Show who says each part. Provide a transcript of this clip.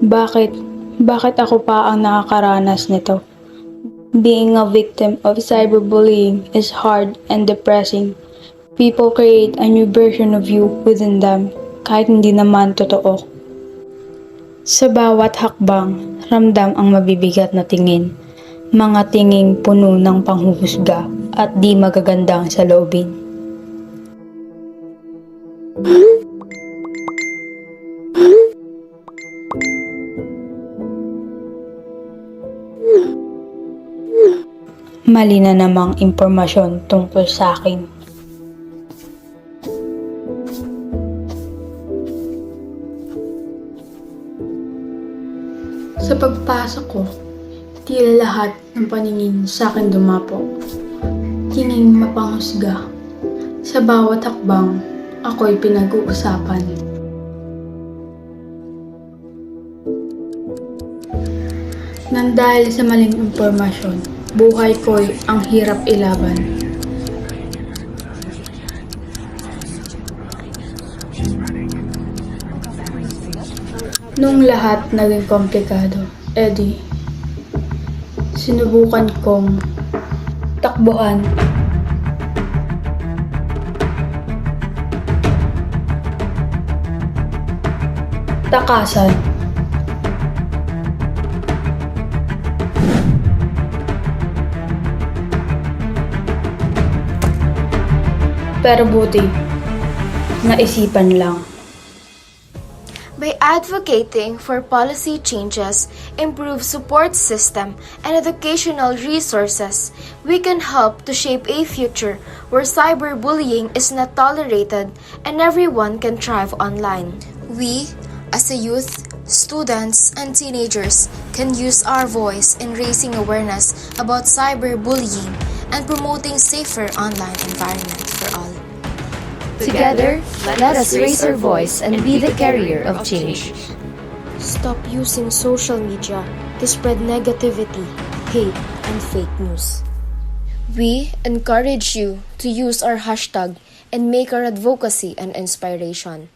Speaker 1: Bakit? Bakit ako pa ang nakakaranas nito? Being a victim of cyberbullying is hard and depressing. People create a new version of you within them, kahit hindi naman totoo. Sa bawat hakbang, ramdam ang mabibigat na tingin. Mga tinging puno ng panghuhusga at di magagandang saloobin. Mali na namang impormasyon tungkol sa akin. Sa pagpasok ko, tila lahat ng paningin sa akin dumapo. Tinging mapanghusga. Sa bawat hakbang, ako'y pinag-uusapan. Nang dahil sa maling impormasyon, buhay ko'y ang hirap ilaban. Nung lahat naging komplikado, sinubukan kong takbuhan. Takasan. Pero buti, naisipan lang.
Speaker 2: By advocating for policy changes, improved support system, and educational resources, we can help to shape a future where cyberbullying is not tolerated and everyone can thrive online. We, as a youth, students, and teenagers, can use our voice in raising awareness about cyberbullying and promoting safer online environment for all.
Speaker 3: Together, let us raise our voice and be the carrier of change.
Speaker 2: Stop using social media to spread negativity, hate, and fake news. We encourage you to use our hashtag and make our advocacy an inspiration.